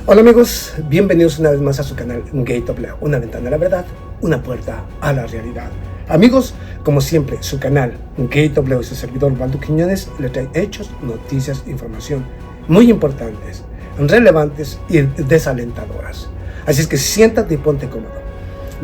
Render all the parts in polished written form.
Hola amigos, bienvenidos una vez más a su canal Gate of Leo, una ventana a la verdad, una puerta a la realidad. Amigos, como siempre, su canal Gate of Leo y su servidor Valdo Quiñones le trae hechos, noticias, información muy importantes, relevantes y desalentadoras. Así es que siéntate y ponte cómodo.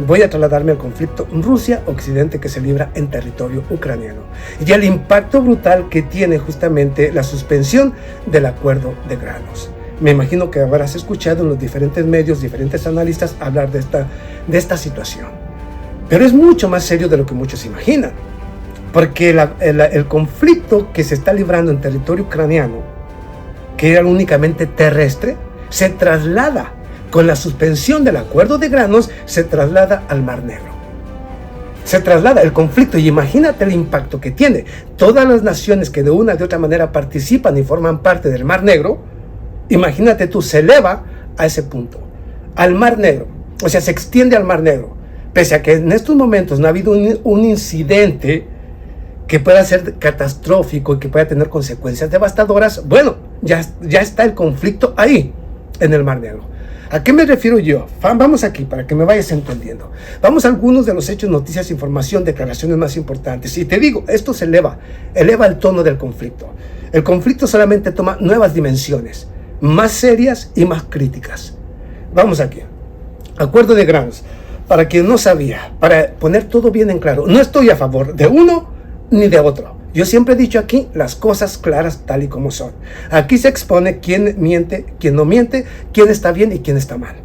Voy a trasladarme al conflicto Rusia-Occidente que se libra en territorio ucraniano y el impacto brutal que tiene justamente la suspensión del acuerdo de granos. Me imagino que habrás escuchado en los diferentes medios, diferentes analistas hablar de esta situación. Pero es mucho más serio de lo que muchos imaginan, porque el conflicto que se está librando en territorio ucraniano, que era únicamente terrestre, se traslada con la suspensión del acuerdo de granos, se traslada al Mar Negro. Se traslada el conflicto y imagínate el impacto que tiene. Todas las naciones que de una de otra manera participan y forman parte del Mar Negro, imagínate tú, se eleva a ese punto, al Mar Negro. O sea, se extiende al Mar Negro. Pese a que en estos momentos no ha habido un incidente que pueda ser catastrófico y que pueda tener consecuencias devastadoras, bueno, ya está el conflicto ahí, en el Mar Negro. ¿A qué me refiero yo? Vamos aquí para que me vayas entendiendo. Vamos a algunos de los hechos, noticias, información, declaraciones más importantes. Y te digo, esto se eleva el tono del conflicto. El conflicto solamente toma nuevas dimensiones, más serias y más críticas. Vamos aquí. Acuerdo de granos. Para quien no sabía, para poner todo bien en claro, no estoy a favor de uno ni de otro. Yo siempre he dicho aquí las cosas claras tal y como son. Aquí se expone quién miente, quién no miente, quién está bien y quién está mal.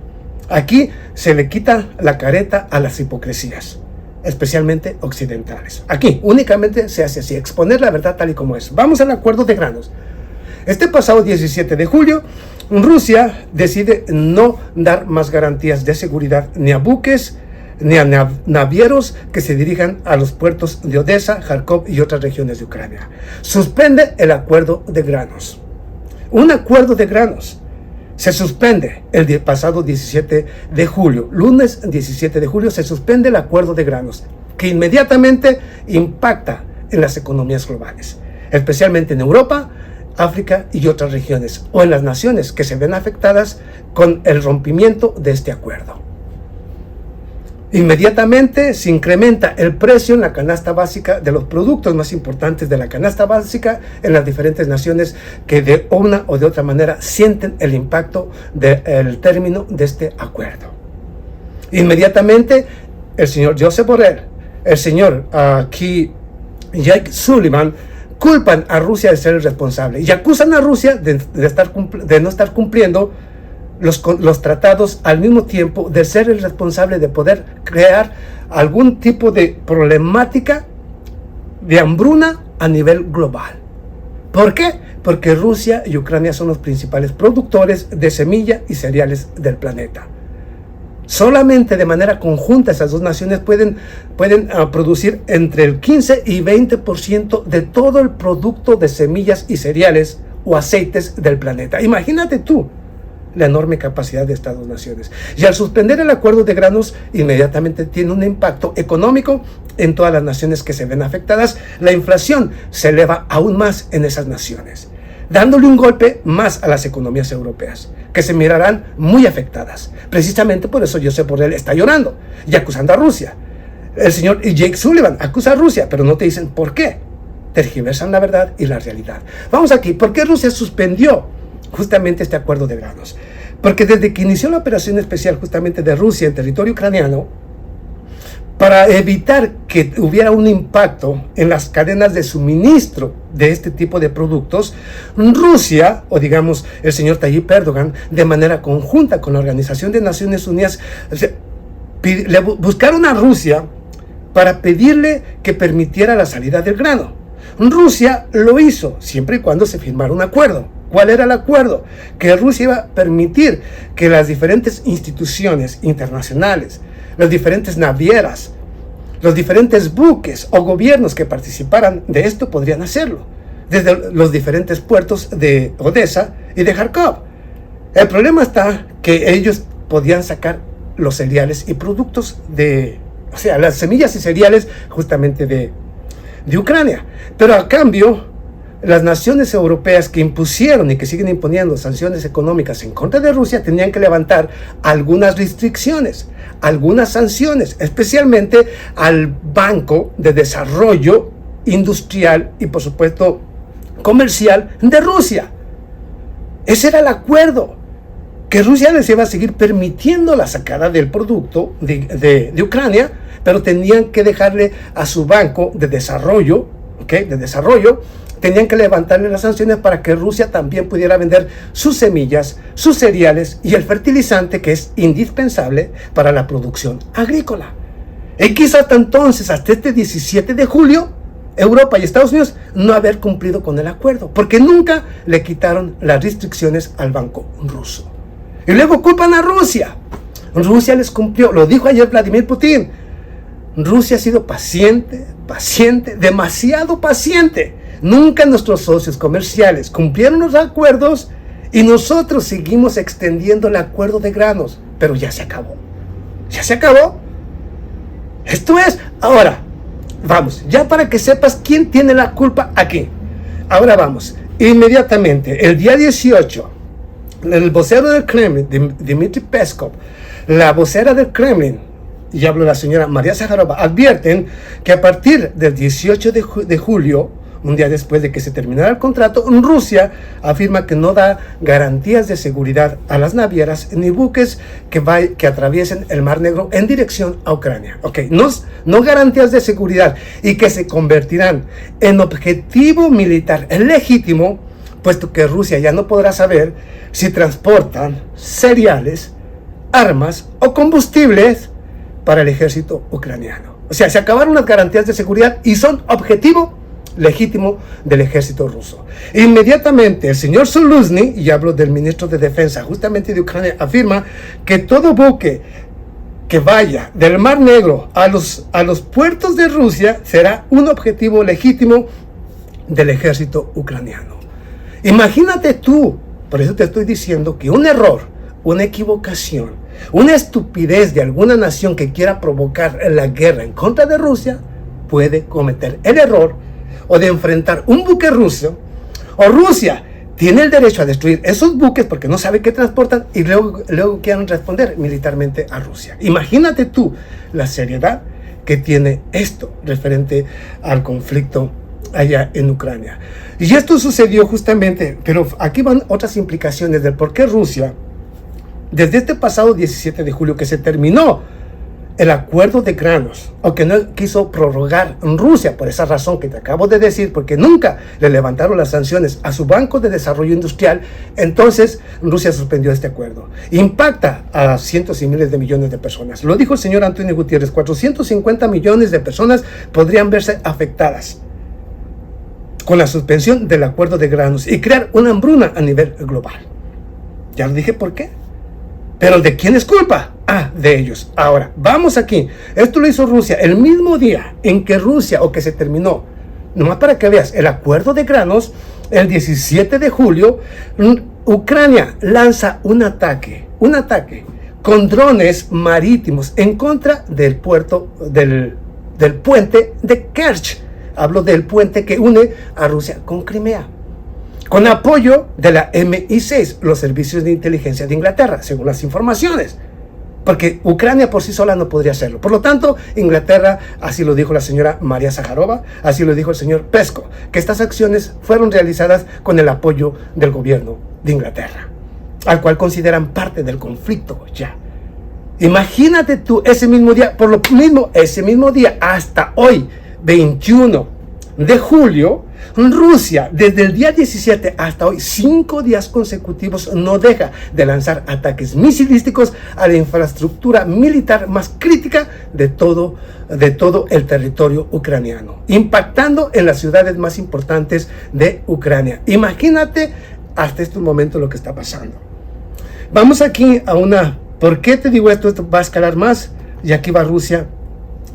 Aquí se le quita la careta a las hipocresías, especialmente occidentales. Aquí únicamente se hace así, exponer la verdad tal y como es. Vamos al acuerdo de granos. Este pasado 17 de julio, Rusia decide no dar más garantías de seguridad ni a buques ni a navieros que se dirijan a los puertos de Odessa, Kharkov y otras regiones de Ucrania. Suspende el acuerdo de granos. Un acuerdo de granos se suspende el pasado 17 de julio. Lunes 17 de julio se suspende el acuerdo de granos, que inmediatamente impacta en las economías globales, especialmente en Europa, África y otras regiones, o en las naciones que se ven afectadas con el rompimiento de este acuerdo. Inmediatamente se incrementa el precio en la canasta básica de los productos más importantes de la canasta básica en las diferentes naciones que de una o de otra manera sienten el impacto del término de este acuerdo. Inmediatamente el señor Josep Borrell, el señor Jake Sullivan, culpan a Rusia de ser el responsable y acusan a Rusia de no estar cumpliendo los tratados, al mismo tiempo de ser el responsable de poder crear algún tipo de problemática de hambruna a nivel global. ¿Por qué? Porque Rusia y Ucrania son los principales productores de semilla y cereales del planeta. Solamente de manera conjunta esas dos naciones pueden producir entre el 15 y 20% de todo el producto de semillas y cereales o aceites del planeta. Imagínate tú la enorme capacidad de estas dos naciones. Y al suspender el acuerdo de granos, inmediatamente tiene un impacto económico en todas las naciones que se ven afectadas. La inflación se eleva aún más en esas naciones, dándole un golpe más a las economías europeas, que se mirarán muy afectadas. Precisamente por eso Josep Borrell está llorando y acusando a Rusia. El señor Jake Sullivan acusa a Rusia, pero no te dicen por qué. Tergiversan la verdad y la realidad. Vamos aquí. ¿Por qué Rusia suspendió justamente este acuerdo de granos? Porque desde que inició la operación especial justamente de Rusia en territorio ucraniano, para evitar que hubiera un impacto en las cadenas de suministro de este tipo de productos, Rusia, o digamos el señor Tayyip Erdogan, de manera conjunta con la Organización de Naciones Unidas, le buscaron a Rusia para pedirle que permitiera la salida del grano. Rusia lo hizo, siempre y cuando se firmara un acuerdo. ¿Cuál era el acuerdo? Que Rusia iba a permitir que las diferentes instituciones internacionales, las diferentes navieras, los diferentes buques o gobiernos que participaran de esto podrían hacerlo, desde los diferentes puertos de Odessa y de Kharkov. El problema está que ellos podían sacar los cereales y productos las semillas y cereales justamente de Ucrania. Pero a cambio, las naciones europeas que impusieron y que siguen imponiendo sanciones económicas en contra de Rusia tenían que levantar algunas restricciones, algunas sanciones, especialmente al Banco de Desarrollo Industrial y, por supuesto, comercial de Rusia. Ese era el acuerdo, que Rusia les iba a seguir permitiendo la sacada del producto de Ucrania, pero tenían que dejarle a su banco de desarrollo, tenían que levantarle las sanciones para que Rusia también pudiera vender sus semillas, sus cereales y el fertilizante que es indispensable para la producción agrícola. Y quizás hasta entonces, hasta este 17 de julio, Europa y Estados Unidos no haber cumplido con el acuerdo, porque nunca le quitaron las restricciones al banco ruso. Y luego culpan a Rusia. Rusia les cumplió, lo dijo ayer Vladimir Putin. Rusia ha sido paciente, demasiado paciente. Nunca nuestros socios comerciales cumplieron los acuerdos y nosotros seguimos extendiendo el acuerdo de granos. Pero ya se acabó. Ya se acabó. Esto es, ahora, vamos, ya para que sepas quién tiene la culpa aquí. Ahora vamos, inmediatamente, el día 18, el vocero del Kremlin, Dmitry Peskov, la vocera del Kremlin, y hablo de la señora María Zaharova, advierten que a partir del 18 de julio, un día después de que se terminara el contrato, Rusia afirma que no da garantías de seguridad a las navieras ni buques que atraviesen el Mar Negro en dirección a Ucrania. No garantías de seguridad, y que se convertirán en objetivo militar legítimo, puesto que Rusia ya no podrá saber si transportan cereales, armas o combustibles para el ejército ucraniano. O sea, se acabaron las garantías de seguridad y son objetivo legítimo del ejército ruso. Inmediatamente el señor Zaluzny, y hablo del ministro de Defensa justamente de Ucrania, afirma que todo buque que vaya del Mar Negro a los puertos de Rusia será un objetivo legítimo del ejército ucraniano. Imagínate tú, por eso te estoy diciendo que un error, una equivocación, una estupidez de alguna nación que quiera provocar la guerra en contra de Rusia puede cometer el error o de enfrentar un buque ruso, o Rusia tiene el derecho a destruir esos buques porque no sabe qué transportan y luego quieran responder militarmente a Rusia. Imagínate tú la seriedad que tiene esto referente al conflicto allá en Ucrania. Y esto sucedió justamente, pero aquí van otras implicaciones del por qué Rusia, desde este pasado 17 de julio que se terminó el acuerdo de granos, aunque no quiso prorrogar Rusia por esa razón que te acabo de decir, porque nunca le levantaron las sanciones a su Banco de Desarrollo Industrial, entonces Rusia suspendió este acuerdo. Impacta a cientos y miles de millones de personas. Lo dijo el señor Antonio Gutiérrez, 450 millones de personas podrían verse afectadas con la suspensión del acuerdo de granos y crear una hambruna a nivel global. Ya lo dije por qué. ¿Pero de quién es culpa? De ellos. Ahora, vamos aquí. Esto lo hizo Rusia el mismo día en que que se terminó, nomás para que veas, el acuerdo de granos, el 17 de julio, Ucrania lanza un ataque con drones marítimos en contra del puerto, del puente de Kerch. Hablo del puente que une a Rusia con Crimea, con apoyo de la MI6, los servicios de inteligencia de Inglaterra, según las informaciones, porque Ucrania por sí sola no podría hacerlo. Por lo tanto, Inglaterra, así lo dijo la señora María Zaharova, así lo dijo el señor Peskov, que estas acciones fueron realizadas con el apoyo del gobierno de Inglaterra, al cual consideran parte del conflicto ya. Imagínate tú, ese mismo día, ese mismo día, hasta hoy, 21 de julio, Rusia, desde el día 17 hasta hoy, 5 días consecutivos, no deja de lanzar ataques misilísticos a la infraestructura militar más crítica de todo el territorio ucraniano, impactando en las ciudades más importantes de Ucrania. Imagínate hasta este momento lo que está pasando. Vamos aquí a una... ¿Por qué te digo esto? Esto va a escalar más, y aquí va Rusia.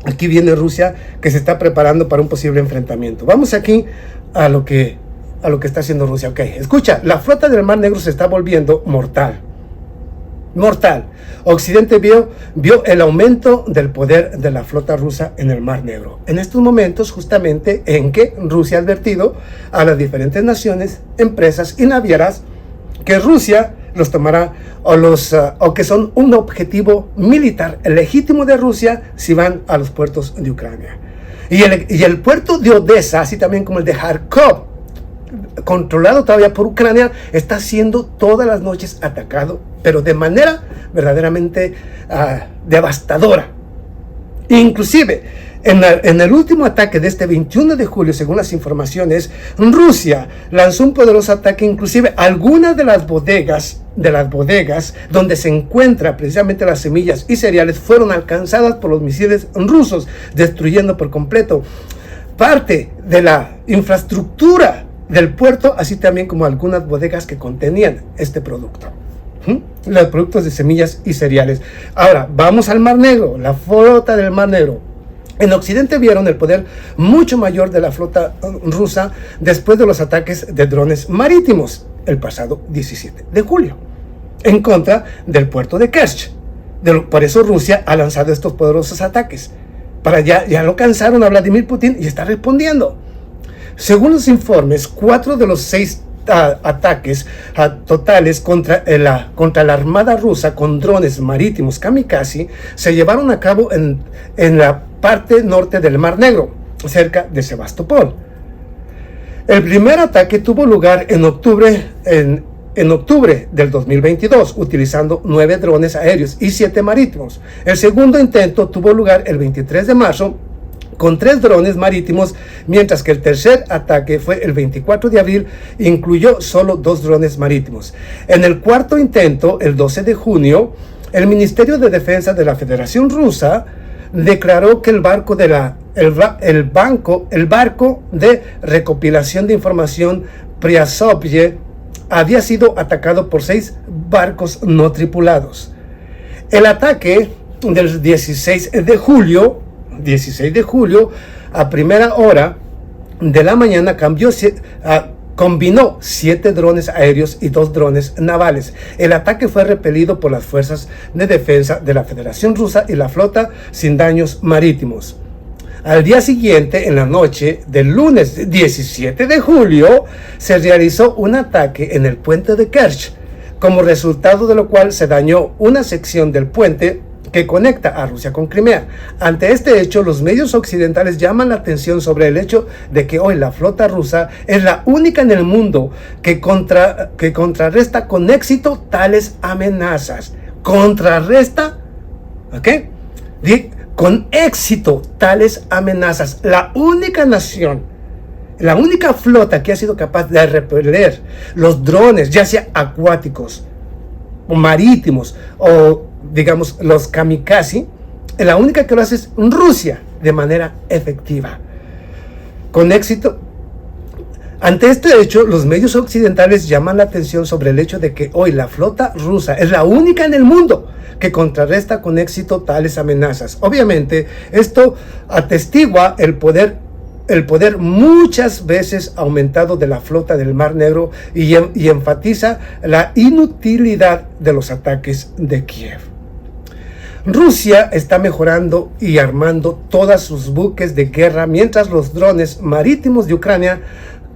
Aquí viene Rusia, que se está preparando para un posible enfrentamiento. Vamos aquí a lo que está haciendo Rusia. Ok, escucha, la flota del Mar Negro se está volviendo mortal. mortal. Occidente vio el aumento del poder de la flota rusa en el Mar Negro. En estos momentos, justamente en que Rusia ha advertido a las diferentes naciones, empresas y navieras que Rusia los tomará o que son un objetivo militar legítimo de Rusia si van a los puertos de Ucrania. Y el puerto de Odessa, así también como el de Kharkov, controlado todavía por Ucrania, está siendo todas las noches atacado, pero de manera verdaderamente devastadora. Inclusive, en el último ataque de este 21 de julio, según las informaciones, Rusia lanzó un poderoso ataque, inclusive algunas de las bodegas donde se encuentran precisamente las semillas y cereales fueron alcanzadas por los misiles rusos, destruyendo por completo parte de la infraestructura del puerto, así también como algunas bodegas que contenían este producto. Los productos de semillas y cereales. Ahora, vamos al Mar Negro, la flota del Mar Negro. En Occidente vieron el poder mucho mayor de la flota rusa después de los ataques de drones marítimos el pasado 17 de julio en contra del puerto de Kerch. Por eso Rusia ha lanzado estos poderosos ataques. Ya lo cansaron a Vladimir Putin y está respondiendo. Según los informes, 4 de los 6 ataques totales contra la armada rusa con drones marítimos kamikaze se llevaron a cabo en la parte norte del Mar Negro, cerca de Sebastopol. El primer ataque tuvo lugar en octubre del 2022, utilizando 9 drones aéreos y 7 marítimos. El segundo intento tuvo lugar el 23 de marzo, con 3 drones marítimos, mientras que el tercer ataque fue el 24 de abril e incluyó solo 2 drones marítimos. En el cuarto intento, el 12 de junio, el Ministerio de Defensa de la Federación Rusa declaró que el barco de recopilación de información Priazovye había sido atacado por 6 barcos no tripulados. El ataque del 16 de julio, a primera hora de la mañana, combinó 7 drones aéreos y 2 drones navales. El ataque fue repelido por las fuerzas de defensa de la Federación Rusa y la flota sin daños marítimos. Al día siguiente, en la noche del lunes 17 de julio, se realizó un ataque en el puente de Kerch, como resultado de lo cual se dañó una sección del puente que conecta a Rusia con Crimea. Ante este hecho, los medios occidentales llaman la atención sobre el hecho de que hoy la flota rusa es la única en el mundo que contrarresta con éxito tales amenazas. Contrarresta, ¿ok? Con éxito tales amenazas. La única nación, la única flota que ha sido capaz de repeler los drones, ya sea acuáticos o marítimos o digamos los kamikaze, la única que lo hace es Rusia de manera efectiva, con éxito. Ante este hecho, los medios occidentales llaman la atención sobre el hecho de que hoy la flota rusa es la única en el mundo que contrarresta con éxito tales amenazas. Obviamente, esto atestigua el poder muchas veces aumentado de la flota del Mar Negro y enfatiza la inutilidad de los ataques de Kiev. Rusia está mejorando y armando todos sus buques de guerra mientras los drones marítimos de Ucrania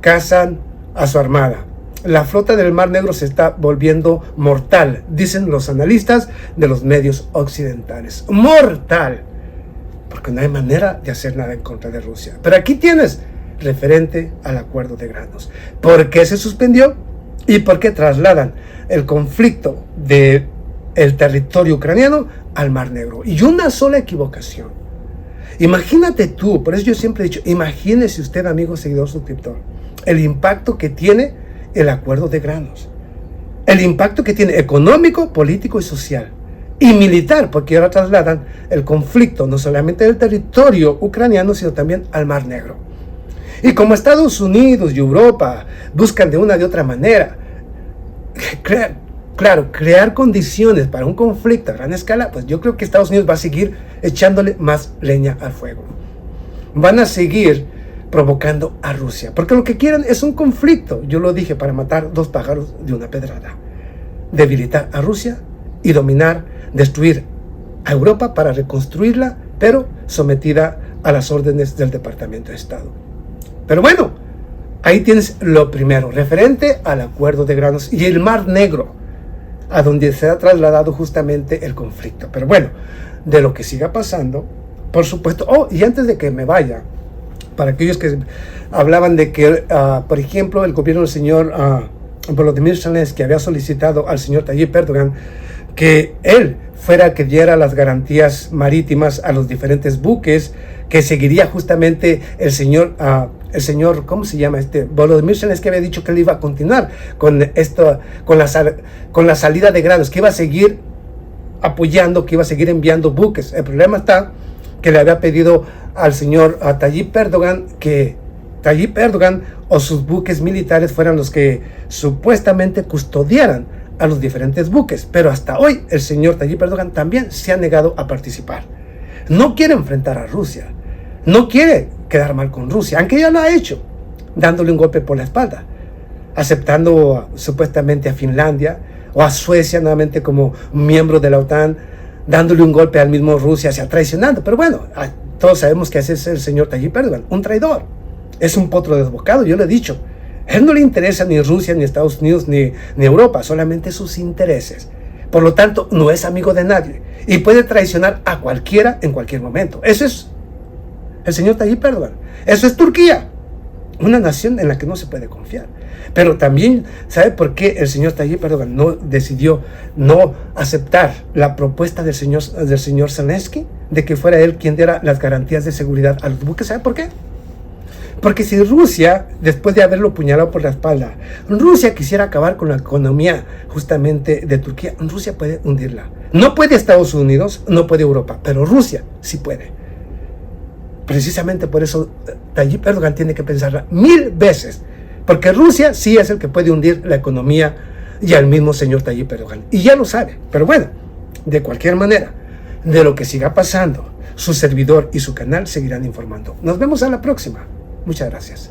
cazan a su armada. La flota del Mar Negro se está volviendo mortal, dicen los analistas de los medios occidentales. Mortal, porque no hay manera de hacer nada en contra de Rusia. Pero aquí tienes referente al acuerdo de granos. ¿Por qué se suspendió? ¿Y por qué trasladan el conflicto del territorio ucraniano al Mar Negro? Y una sola equivocación. Imagínate tú, por eso yo siempre he dicho, imagínese usted, amigo seguidor suscriptor, el impacto que tiene el acuerdo de granos, el impacto que tiene económico, político y social, y militar, porque ahora trasladan el conflicto no solamente del territorio ucraniano, sino también al Mar Negro. Y como Estados Unidos y Europa buscan de una de otra manera crear condiciones para un conflicto a gran escala, pues yo creo que Estados Unidos va a seguir echándole más leña al fuego. Van a seguir provocando a Rusia, porque lo que quieren es un conflicto, yo lo dije, para matar 2 pájaros de una pedrada: debilitar a Rusia y dominar, destruir a Europa para reconstruirla, pero sometida a las órdenes del Departamento de Estado. Pero bueno, ahí tienes lo primero, referente al acuerdo de granos y el Mar Negro, a donde se ha trasladado justamente el conflicto. Pero bueno, de lo que siga pasando, por supuesto. Y antes de que me vaya, para aquellos que hablaban de que, por ejemplo, el gobierno del señor Volodymyr Zelensky había solicitado al señor Tayyip Erdogan que él fuera el que diera las garantías marítimas a los diferentes buques, que seguiría justamente el señor, ¿cómo se llama? Volodymyr Zelensky había dicho que él iba a continuar con esto, con la salida de granos, que iba a seguir apoyando, que iba a seguir enviando buques. El problema está que le había pedido al señor Tayyip Erdogan que Tayyip Erdogan o sus buques militares fueran los que supuestamente custodiaran a los diferentes buques, pero hasta hoy el señor Tayyip Erdogan también se ha negado a participar. No quiere enfrentar a Rusia, no quiere quedar mal con Rusia, aunque ya lo ha hecho, dándole un golpe por la espalda, aceptando supuestamente a Finlandia o a Suecia nuevamente como miembro de la OTAN, dándole un golpe al mismo Rusia, se ha traicionando. Pero bueno, todos sabemos que ese es el señor Tayyip Erdogan, un traidor, es un potro desbocado, yo lo he dicho. A él no le interesa ni Rusia, ni Estados Unidos, ni Europa, solamente sus intereses. Por lo tanto, no es amigo de nadie y puede traicionar a cualquiera en cualquier momento. Eso es el señor Tayyip Erdogan. Eso es Turquía, una nación en la que no se puede confiar. Pero también, ¿sabe por qué el señor Tayyip Erdogan decidió no aceptar la propuesta del señor Zelensky de que fuera él quien diera las garantías de seguridad a los buques? ¿Sabe por qué? Porque si Rusia, después de haberlo apuñalado por la espalda, Rusia quisiera acabar con la economía justamente de Turquía, Rusia puede hundirla. No puede Estados Unidos, no puede Europa, pero Rusia sí puede. Precisamente por eso Tayyip Erdogan tiene que pensarla 1000 veces, porque Rusia sí es el que puede hundir la economía y al mismo señor Tayyip Erdogan. Y ya lo sabe, pero bueno, de cualquier manera, de lo que siga pasando, su servidor y su canal seguirán informando. Nos vemos a la próxima. Muchas gracias.